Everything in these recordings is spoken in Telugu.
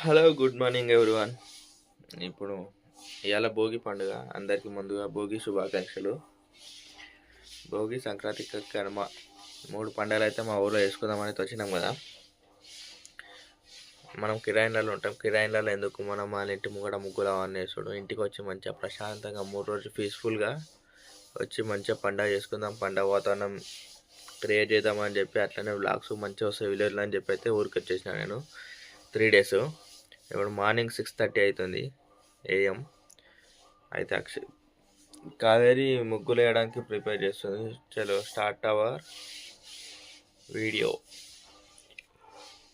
Hello good morning everyone. ఇప్పుడు ఇవాళ భోగి పండుగ. అందరికీ ముందుగా భోగి శుభాకాంక్షలు. భోగి, సంక్రాంతి, కనుమ 3 పండుగలు అయితే మా ఊళ్ళో వేసుకుందామని వచ్చినాం కదా. మనం కిరాయిలలో ఉంటాం. కిరాయిలలో ఎందుకు, మనం వాళ్ళ ఇంటి ముంగడ ముగ్గులు అవన్నీ వేసుడు, ఇంటికి వచ్చి మంచిగా ప్రశాంతంగా 3 రోజులు పీస్ఫుల్గా వచ్చి మంచిగా పండుగ చేసుకుందాం, పండుగ వాతావరణం క్రియేట్ చేద్దామని చెప్పి అట్లనే వ్లాగ్స్ మంచిగా వస్తాయి విలేజ్లో అని చెప్పి అయితే ఊరికి వచ్చేసిన నేను 3 డేస్. ఇప్పుడు మార్నింగ్ 6:30 అవుతుంది AM. అయితే కావేరి ముగ్గులు వేయడానికి ప్రిపేర్ చేస్తుంది. చలో స్టార్ట్ అవర్ వీడియో.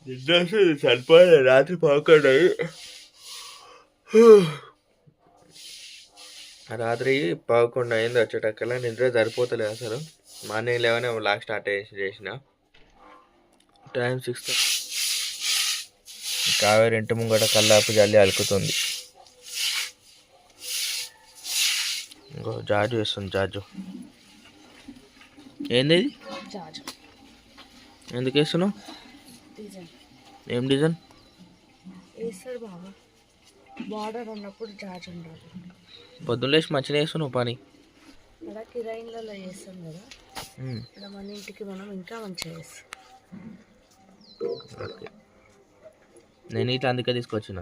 నిద్ర సరిపోలే, రాత్రి 11 రాత్రి 11 అయింది వచ్చేటక్కల. నిద్ర సరిపోతలేదు అసలు. మార్నింగ్ 11 వ్లాగ్ స్టార్ట్ చేసిన. టైం 6. కావేరి ఇంటి ముంగట కల్లాపు జల్లి అలుకుతుంది. ఇంకో జాజు వేస్తుంది. జాజు ఏంది? జాజు ఎందుకు వేస్తున్నావు? ఏం డిజైన్ వేస్తారు బాబా? బార్డర్ ఉన్నప్పుడు జాజు ఉండాలి. పొద్దున్న లేచి మంచిగా వేస్తున్నావు పని. ఇక్కడ కిరాయిన్లలో చేస్తాం కదా, ఇక్కడ మన ఇంటికి మనం ఇంకా మంచిగా చేస్తాం. నేను ఇట్లా అందుకే తీసుకొచ్చిన.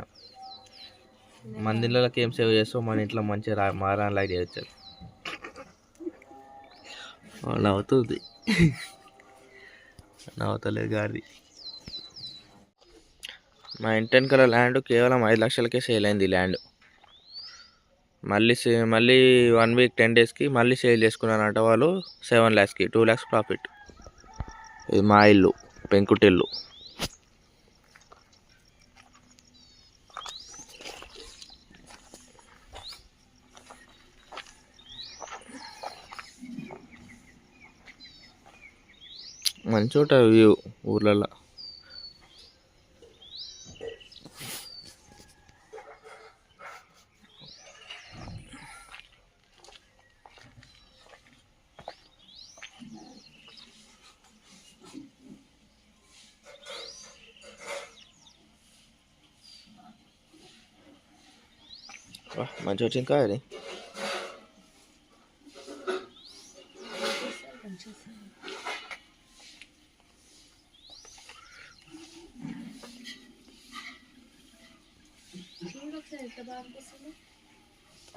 మందిళ్ళకి ఏం సేవ్ చేస్తావు, మన ఇంట్లో మంచిగా మారాన్ లైట్ చేయొచ్చు. అలా అవుతుంది. నవ్వుతలేదు గారి. మా ఇంటి వెనకాల ల్యాండ్ కేవలం 5 లక్షలకే సేల్ అయింది ల్యాండ్. మళ్ళీ 1 వీక్ 10 డేస్కి మళ్ళీ సేల్ చేసుకున్నారంట వాళ్ళు 7 lakhsకి. 2 lakhs ప్రాఫిట్. ఇది మా ఇల్లు, పెంకుటిల్లు. మంచి ఉంటుంది వ్యూ ఊర్లలో. మంచిగా వచ్చింది కాదు.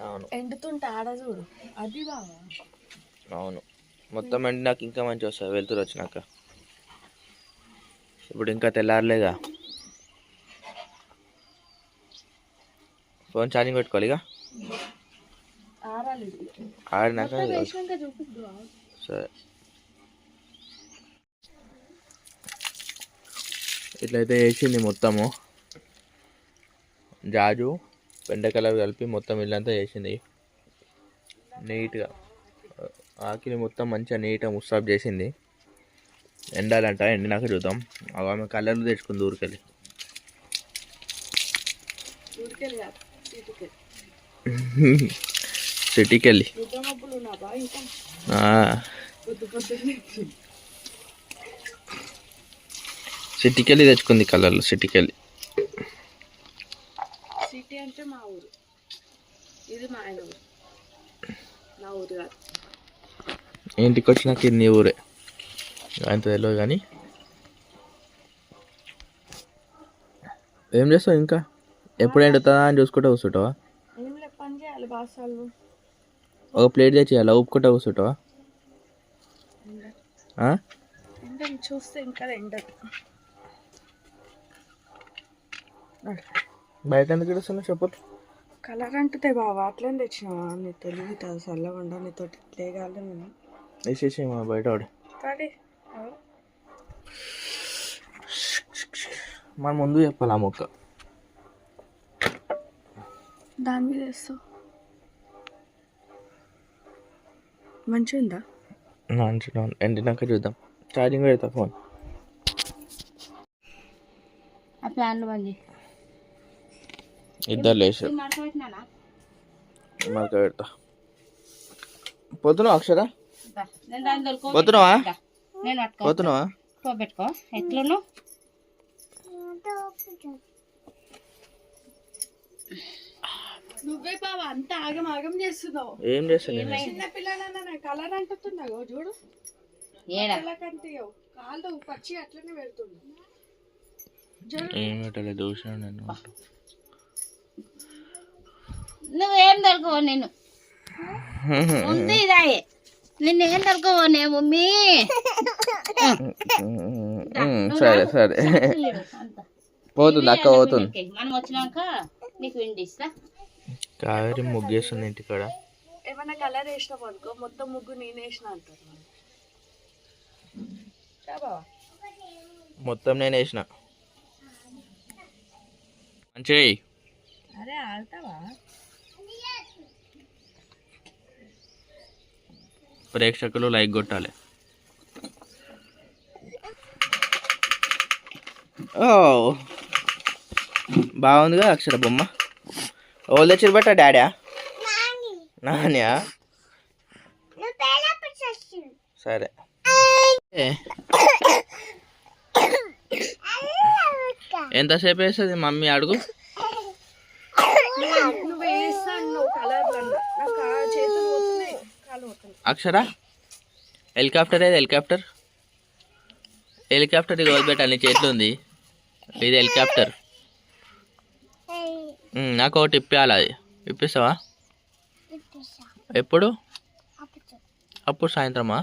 అవును, ఎండుతుంటే ఆడ చూడు, అది బాగా. అవును, మొత్తం ఎండినాక ఇంకా మంచిగా వస్తుంది వెళ్తురు వచ్చినాక. ఇప్పుడు ఇంకా తెల్లారలేగా. ఫోన్ ఛార్జింగ్ పెట్టుకోవాలి ఇక. ఆడినాక సరే. ఇట్లయితే వేసింది మొత్తము. జాజు బెండకాయలు కలిపి మొత్తం ఇల్లంతా వేసింది నీట్గా. ఆకిలి మొత్తం మంచిగా నీట్గా ముస్తాబ్ చేసింది. ఎండాలంట, ఎండినాక చూద్దాం. ఆమె కలర్లు తెచ్చుకుంది ఊరికెళ్ళి. సిటీకి వెళ్ళి తెచ్చుకుంది కలర్లు. సిటీకి వెళ్ళి. సిటీ అంటే మా ఊరు, ఇది మా ఆయన ఊరు, నా ఊరు కాదు. ఇంటికి వచ్చినాక ఇది నీ ఊరే, అంత తెలియదు. కానీ ఏం చేస్తావు ఇంకా? ఎప్పుడు ఎండుతుందా అని చూసుకుంటా కూర్చుంటావా? ఏం లే, పని చేయాలి. బాసాలు ఒక ప్లేట్ తెచ్చేయాలి, ఊపుకుంటా కూర్చుంటావా? ఎండని చూస్తే ఇంకా ఎండదు. బయట ఎందుకు ఇస్తున్నావు చెప్పులు? కలర్ అంటుతాయి బాబా, అట్లనే తెచ్చినావా? నీ తెలివి చల్లకుండా నీతో లేగాలి. నేను వేసేసేమా బయట వాడు. మన ముందు చెప్పాలి ఆ మొక్క. దాని మీద వేస్తావు మంచిగా ఉందా? మంచిగా ఎండినాక చూద్దాం. ఛార్జింగ్ పెడతా ఫోన్. ఆ ఫ్యాన్లు బంద్. ఇద్దరు లేచారు. మరక పెడతా. పోతున్నావా అక్షర? పోతున్నావా? పోతున్నావా? పెట్టుకో. ఎట్లున్నావు? నువ్వే బాబా అంత ఆగం ఆగం చేస్తున్నావు. ఏం చేస్తాను చిన్న పిల్లలన్నా కలర్ అంటున్నావు చూడు. కాళ్ళు పచ్చి అట్లనే పెడుతుంది. ఏం పెట్టలే దోషం నేను. నువ్వేం దొరకవు నేను ఉంది ఇదాయే నిన్నేం దొరకవు నే మమ్మీ. సరే సరే పోతుంది అక్క పోతుంది. మనం వచ్చినాక నీకు విండిస్తా. కావేరి ముగ్గేస్తుంది ఇంటికాడ. ఏమన్నా కలర్ వేసినావు అనుకో మొత్తం ముగ్గు నేను వేసిన అంటారు. మొత్తం నేను వేసిన మంచిగా. అరే ఆడతావా? ప్రేక్షకులు లైక్ కొట్టాలి. ఓ బాగుందిగా అక్షర బొమ్మ. ఓళ్ళు తెచ్చి పెట్టా డాడీ నాన్యా? సరే ఎంతసేపు వేస్తుంది మమ్మీ అడుగు. అక్షర హెలికాప్టర్ ఏది? హెలికాప్టర్ హెలికాప్టర్ ఇది వదిలిపెట్టాలి. నీ చేతిలో ఉంది ఇది హెలికాప్టర్. నాకు ఒకటి ఇప్పియాలి. అది ఇప్పిస్తావా? ఎప్పుడు? అప్పుడు సాయంత్రమా?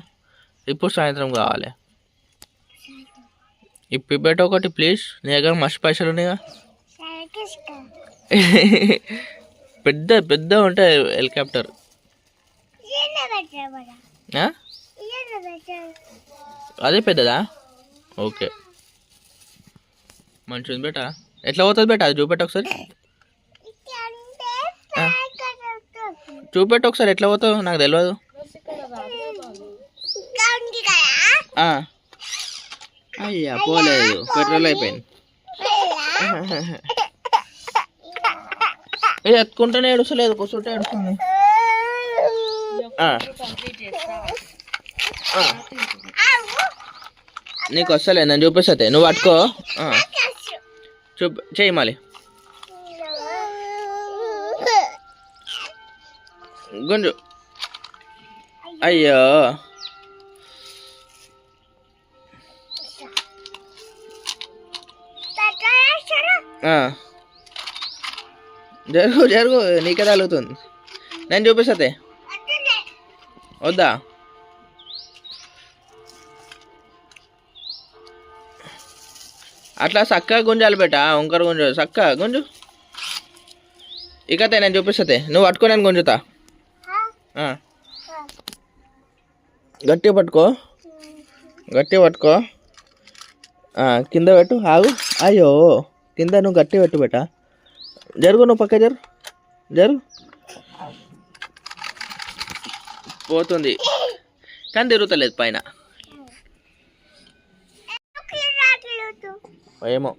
ఇప్పుడు సాయంత్రం కావాలి. ఇప్పిబెట్ట ఒకటి ప్లీజ్. నీ దగ్గర మస్తు పైసలు ఉన్నాయిగా. పెద్ద పెద్ద ఉంటాయి హెలికాప్టర్. అదే పెద్దదా? ఓకే మంచిది బేట. ఎట్లా పోతుంది బేట? అది చూపెట్టు ఒకసారి. చూపెట్టు ఒకసారి ఎట్లా పోతావు, నాకు తెలియదు. అయ్యా పోలేదు, పెట్రోల్ అయిపోయింది. ఇది ఎత్తుకుంటేనే ఏడుస్తలేదు, కూర్చుంటే ఏడుస్తుంది. నీకు వస్తలే, నేను చూపిస్తే నువ్వు పట్టుకో. చెయ్యి మళ్ళీ. గుంజు. అయ్యో జరుగు జరుగు, నీకే తగులుతుంది. నేను చూపిస్తే వద్దా? అట్లా చక్కగా గుంజాలి బేట, వంకర గుంజు చక్కగా గుంజు. ఇకతే నేను చూపిస్తే నువ్వు పట్టుకో, నేను గుంజుతా. గట్టిగా పట్టుకో, గట్టిగా పట్టుకో. కింద పెట్టు, ఆగు. అయ్యో కింద నువ్వు గట్టిగా పెట్టు బేట. జరుగు, నువ్వు పక్క జరుగు, జరుగు. పోతుంది కానీ తిరుగుతలేదు పైన. ఏమో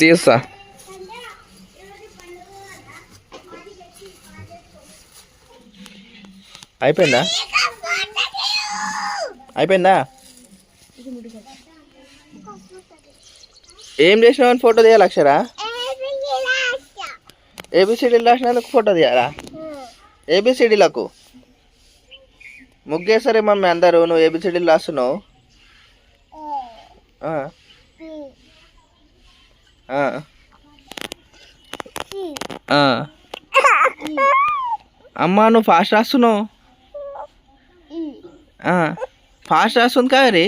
తీస్తా. అయిపోయిందా? అయిపోయిందా? ఏం చేసినావు అని ఫోటో తీయాలి అక్షరా? ఏబిసిడీలు రాసినందుకు ఫోటో తీయాలా? ఏబిసిడీలకు ముగ్గేసరే మమ్మీ అందరూ. నువ్వు ఏబిసిడీలు రాస్తున్నావు. అమ్మా నువ్వు ఫాస్ట్ రాస్తున్నావు. ఫాస్ట్ రాస్తుంది కావేరి.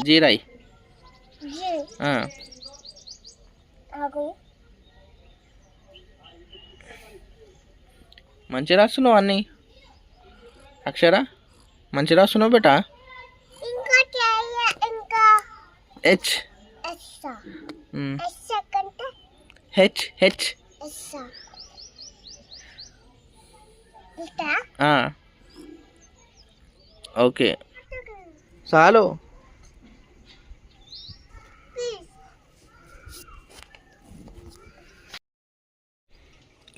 జీరాయి మంచిగా రాస్తున్నావు అన్నీ. అక్షర మంచిగా రాస్తున్నావు బేట. హెచ్ హెచ్ హెచ్ ఓకే చాలు.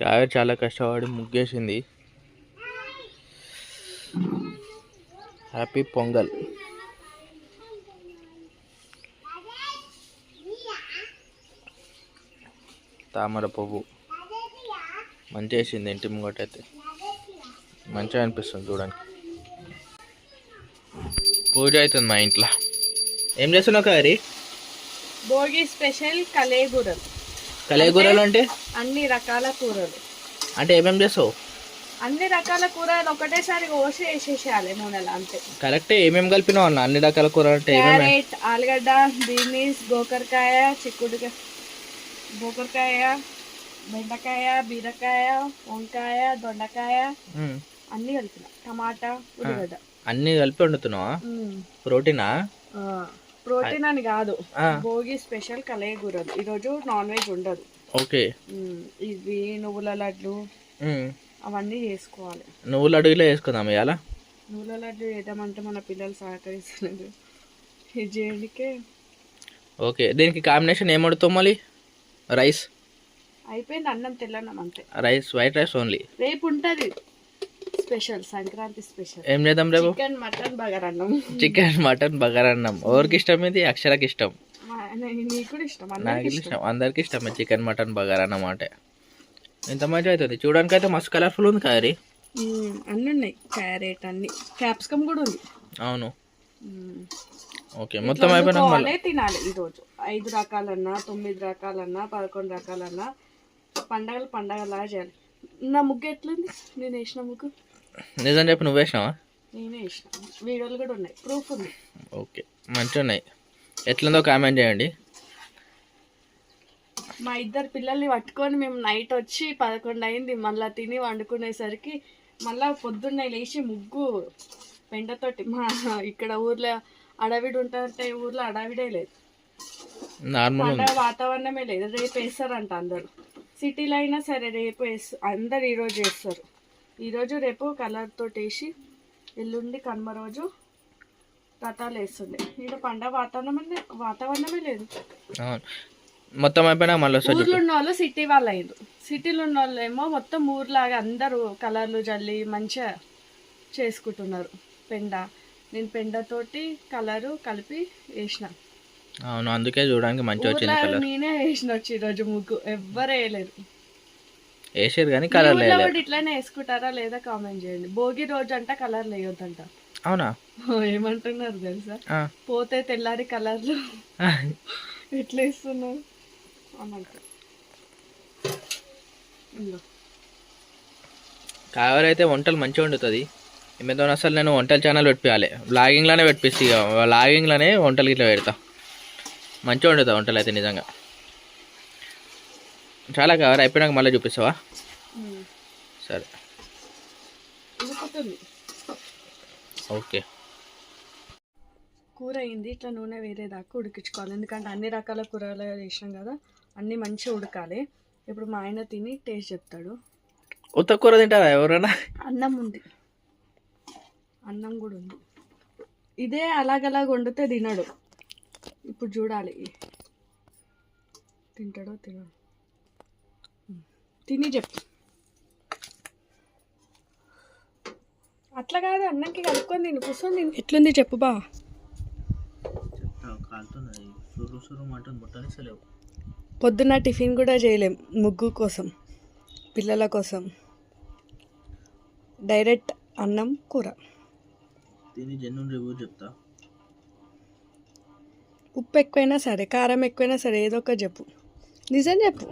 కావేరి చాలా కష్టపడి ముగ్గేసింది. హ్యాపీ పొంగల్. తామర పువ్వు మంచిగా వేసింది ఇంటి ముంగట అయితే, మంచిగా అనిపిస్తుంది చూడండి. పూజ అవుతుంది మా ఇంట్లో. ఏం చేస్తున్నావు కావేరి? భోగి స్పెషల్ కలేగూరలు. కలేగూరలు అంటే అన్ని రకాల కూరలు. అంటే ఏమేమి చేస్తావు? అన్ని రకాల కూరలు ఒకటేసారి కోసి వేసేసేయాలి నూనెలో, అంతే. కరెక్టే. ఏమేమి కలిపినావు అన్న అన్ని రకాల కూరలు అంటే? క్యారెట్, ఆలుగడ్డ, బీనీస్, గోకరకాయ, చిక్కుడుకాయ, గోకరకాయ, బెండకాయ, బీరకాయ, వంకాయ, దొండకాయ అన్ని కలిపిన, టమాటా, ఉల్లిగడ్డ అన్ని కలిపి వండుతున్నావా? ప్రోటీనా? ప్రోటీన్ అని కాదు, భోగి స్పెషల్ కలేగూరలు. ఈరోజు నాన్ వెజ్ ఉండదు. ఓకే. ఇవి నువ్వుల లడ్డు అవన్నీ చేసుకోవాలి. నువ్వుల లడ్డు వేసుకుందాం ఇవాళ. నువ్వుల లడ్డు వేద్దామంటే మన పిల్లలు సహకరిస్తున్నారు ఇది చేయడానికే. ఓకే. దీనికి కాంబినేషన్ ఏం వండుతావు మళ్ళీ? రైస్ అయిపోయింది, అన్నం తెల్లన్నం అంతే. Rice, white rice only. రేపు ఉంటుంది స్పెషల్, సంక్రాంతి స్పెషల్. ఏం చేద్దాం రేపు? చికెన్ మటన్ బగారన్నం. చికెన్ మటన్ బగారన్నం. ఎవరికి ఇష్టం ఇది? అక్షరకి ఇష్టం, నీకు కూడా ఇష్టం, నాకు ఇష్టం, అందరికి ఇష్టమే చికెన్ మటన్ బగారన్నం అంటే. ఇంత మంచిగా అవుతుంది చూడడానికి అయితే. మస్తు కలర్ఫుల్ ఉంది కారి. అన్నీ ఉన్నాయి, క్యారెట్ అన్ని, క్యాప్సికమ్ కూడా ఉంది. అవును. ఓకే. మొత్తం అయిపోయినాక మళ్ళీ తినాలి. ఈరోజు 5 రకాలన్నా 9 రకాలన్నా 11 రకాలన్నా పండగలా చేయాలి. నా ముగ్గు ఎట్లుంది? నేను వేసిన ముగ్గు నిజం చెప్పి నువ్వు వేసినావా? నేనే వేసిన. వీడియోలు కూడా ఉన్నాయి, ప్రూఫ్ ఉంది. ఓకే, మంచిగా ఉన్నాయి. ఎట్లుందో కామెంట్ చేయండి. మా ఇద్దరు పిల్లల్ని పట్టుకొని మేము నైట్ వచ్చి 11 అయింది. మళ్ళీ తిని వండుకునేసరికి మళ్ళీ పొద్దున్నే లేచి ముగ్గు పెండతోటి. మా ఇక్కడ ఊర్లో అడవిడి ఉంటుంటే ఊర్లో అడవిడే లేదు, నార్మల్ వాతావరణమే లేదు. రేపు వేస్తారంట అందరు. సిటీలో అయినా సరే రేపు అందరు ఈరోజు వేస్తారు. ఈరోజు రేపు కలర్ తోటి వేసి ఎల్లుండి కనుమ రోజు రథాలు వేస్తుండే. ఇక్కడ పండగ వాతావరణమే లేదు. మొత్తం అయిపోయినా మళ్ళీ ఊర్లో ఉన్న వాళ్ళు సిటీ వాళ్ళు అయ్యారు. సిటీలో ఉన్న వాళ్ళు ఏమో మొత్తం ఊర్లాగా అందరూ కలర్లు జల్లి మంచిగా చేసుకుంటున్నారు. నేను పెండతోటి కలరు కలిపి వేసిన. అవును, అందుకే చూడడానికి మంచిగా వచ్చింది కలర్. నేనే వేసిన వచ్చి ఈరోజు ముగ్గు, ఎవ్వరు వేయలేరు. వేసారు కానీ కలర్ లేదు. ఇట్లానే వేసుకుంటారా లేదా కామెంట్ చేయండి. భోగి రోజు అంట కలర్ లేవద్దంట. అవునా? ఏమంటున్నారు తెలుసా? పోతే తెల్లారి కలర్లు ఎట్లా వేస్తున్నారు అనంటారు. కావేరి అయితే వంటలు మంచిగా వండుతుంది. ఏమేదో అసలు నేను వంటల ఛానల్ పెట్టియాలి, బ్లాగింగ్లోనే పెట్టిస్తే, ఇక బ్లాగింగ్లోనే వంటలు ఇట్లా పెడతా. మంచిగా వండుతా వంటలు అయితే నిజంగా. చాలా కావేరి, అయిపోయినాక మళ్ళీ చూపిస్తావా? సరే, ఓకే. కూర అయింది. ఇట్లా నూనె వేరేదాకా ఉడికించుకోవాలి, ఎందుకంటే అన్ని రకాల కూరలు చేసినాం కదా, అన్నీ మంచిగా ఉడకాలి. ఇప్పుడు మా ఆయన తిని టేస్ట్ చెప్తాడు. ఉత్త కూర తింటారా ఎవరైనా? అన్నం ఉంది, అన్నం కూడా ఉంది. ఇదే అలాగలాగ వండితే తినడు. ఇప్పుడు చూడాలి తింటాడో తినడు. తిని చెప్పు. అట్లా కాదు, అన్నంకి కలుపుకొని తిను, కూర్చొని తిను. ఎట్లుంది చెప్పు బా. పొద్దున్న టిఫిన్ కూడా చేయలేం, ముగ్గు కోసం, పిల్లల కోసం. డైరెక్ట్ అన్నం కూర. చెప్తా. ఉప్పు ఎక్కువైనా సరే, కారం ఎక్కువైనా సరే, ఏదో ఒక చెప్పు. నిజం చెప్పు,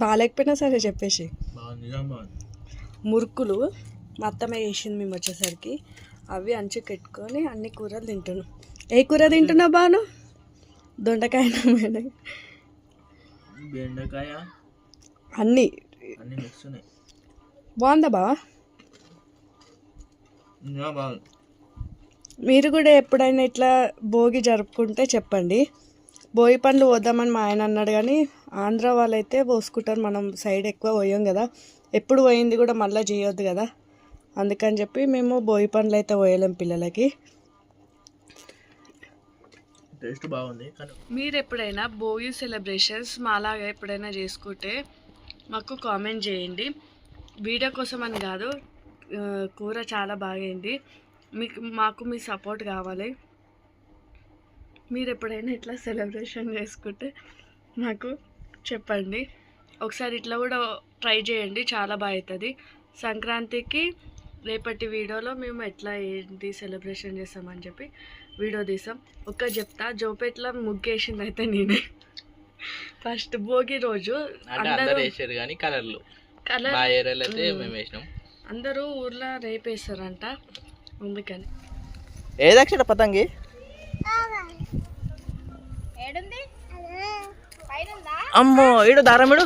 బాగాలేకపోయినా సరే చెప్పేసి. మురుకులు మా అత్తమ్మ చేసింది మేము వచ్చేసరికి, అవి అంచు పెట్టుకొని అన్ని కూరలు తింటున్నాం. ఏ కూర తింటున్నావు బాను? దొండకాయ, బెండకాయ, అన్నీ బాగుందా బా? మీరు కూడా ఎప్పుడైనా ఇట్లా భోగి జరుపుకుంటే చెప్పండి. భోగి పండ్లు పోద్దామని మా ఆయన అన్నాడు, కానీ ఆంధ్ర వాళ్ళైతే పోసుకుంటారు, మనం సైడ్ ఎక్కువ పోయాం కదా, ఎప్పుడు పోయింది కూడా మళ్ళీ చేయొద్దు కదా, అందుకని చెప్పి మేము భోగి పండ్లు అయితే పోయలేం పిల్లలకి. టేస్ట్ బాగుంది. మీరు ఎప్పుడైనా భోగి సెలబ్రేషన్స్ మాలాగా ఎప్పుడైనా చేసుకుంటే మాకు కామెంట్ చేయండి. వీడియో కోసం అని కాదు, కూర చాలా బాగైంది. మాకు మీ సపోర్ట్ కావాలి. మీరు ఎప్పుడైనా ఇట్లా సెలబ్రేషన్ చేసుకుంటే నాకు చెప్పండి. ఒకసారి ఇట్లా కూడా ట్రై చేయండి, చాలా బాగా అవుతుంది. సంక్రాంతికి రేపటి వీడియోలో మేము ఎట్లా ఏంటి సెలబ్రేషన్ చేస్తామని చెప్పి వీడియో తీసాం. చెప్తా, జోపేట్ల ముగ్గేసింది అయితే నేనే. ఫస్ట్ భోగి రోజు అందరూ ఊర్లో రేపేస్తారంట, అందుకని. ఏదక్షర పతంగి అమ్మో ఈడు దారమిడు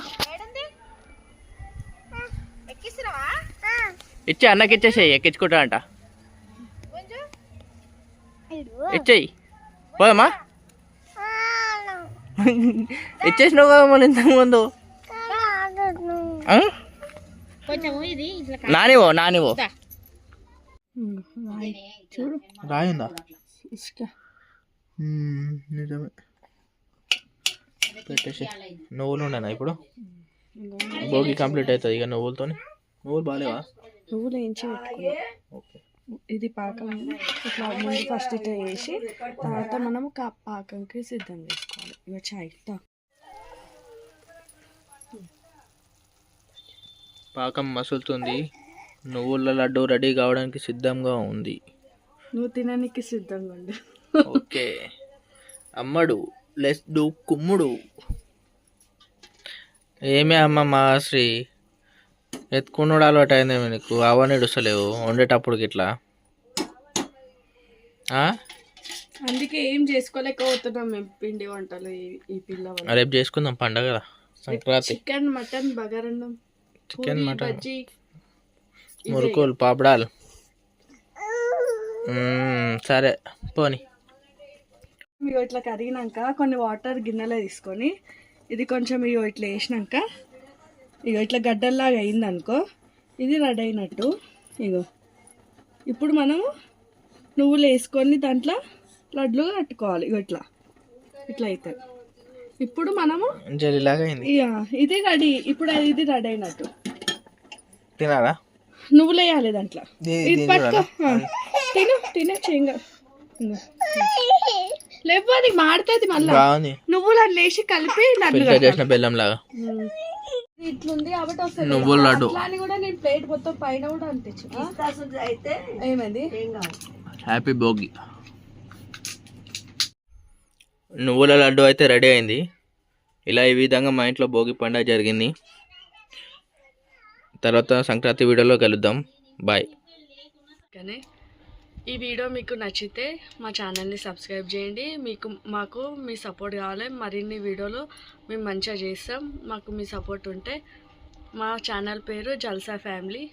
ఇచ్చే అన్నకి ఇచ్చేసేయి, ఎక్కించుకుంటా అంట. ఇచ్చేయి పోదమ్మా. ఇచ్చేసినావు కదా మళ్ళీ ఇంతకుముందు. నానివో చూడు రాయిందా నిజమే. పెట్టేసి నువ్వులు ఉండనా ఇప్పుడు? భోగి కంప్లీట్ అవుతుంది ఇక నువ్వులతోని. నువ్వులు బాగాలేవా? నువ్వులు వేయించి పెట్టుకున్నాం. ఓకే, ఇది పాకం ఇట్లా ముందు ఫస్ట్ ఇట్లా వేసి తర్వాత మనము పాకంకి సిద్ధం చేసుకోవాలి. ఇక చాయ్ పాకం మసులుతుంది, నువ్వుల లడ్డు రెడీ కావడానికి సిద్ధంగా ఉంది. నువ్వు తినడానికి సిద్ధంగా ఉండు. ఓకే అమ్మడు, లెట్స్ డూ కుమ్ముడు. ఏమే అమ్మ మా శ్రీ ఎత్తుకున్నాడు అలవాటు అయిందేమో నీకు. అవన్నీ వస్తలేవు వండేటప్పుడు ఇట్లా. అందుకే ఏం చేసుకోలేకపోతున్నాం మేము పిండి వంటలు. ఈ పిల్ల రేపు చేసుకుందాం పండగ కదా, సంక్రాంతి. చికెన్, మటన్, బగారన్నం, చికెన్, మటన్, బజ్జీ, మురుకులు, పాపడాలు. సరే పోనీ. మీరు ఇట్లా కరిగినాక కొన్ని వాటర్ గిన్నెలో తీసుకొని ఇది కొంచెం ఇట్లా వేసినాక ఇట్లా గడ్డల్లాగా అయిందనుకో, ఇది రెడీ అయినట్టు. ఇప్పుడు మనము నువ్వులు వేసుకొని దాంట్లో లడ్లు కట్టుకోవాలి. ఇట్లా అవుతుంది. ఇప్పుడు మనము ఇది రెడీ. ఇప్పుడు ఇది రెడీ అయినట్టు. తినాలా? నువ్వులు వేయాలి దాంట్లో. ఇది పట్టుకో, తినే చేయంగా. లేకపోతే మాడుతుంది మళ్ళీ. నువ్వులు అట్లా వేసి కలిపి లడ్డు బెల్లం లాగా ఇట్లుంది కాబట్టి వస్తుంది. నువ్వుల లడ్డు అని కూడా నేను ప్లేట్ మొత్తం పైన కూడా అంటించు. అయితే ఏమైంది? హ్యాపీ భోగి. నువ్వుల లడ్డు అయితే రెడీ అయింది. ఇలా ఈ విధంగా మా ఇంట్లో భోగి పండుగ జరిగింది. తర్వాత సంక్రాంతి వీడియోలో కలుద్దాం. బాయ్. కానీ ఈ వీడియో మీకు నచ్చితే మా ఛానల్ని సబ్స్క్రైబ్ చేయండి. మాకు మీ సపోర్ట్ కావాలి. మరిన్ని వీడియోలు మేము మంచిగా చేస్తాం. మాకు మీ సపోర్ట్ ఉంటే. మా ఛానల్ పేరు జల్సా ఫ్యామిలీ.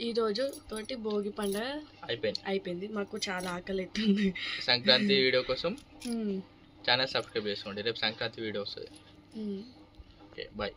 ఈరోజు తోటి భోగి పండుగ అయిపోయింది. మాకు చాలా ఆకలి అవుతుంది. సంక్రాంతి వీడియో కోసం ఛానల్ సబ్స్క్రైబ్ చేసుకోండి. రేపు సంక్రాంతి వీడియో వస్తుంది. Okay bye.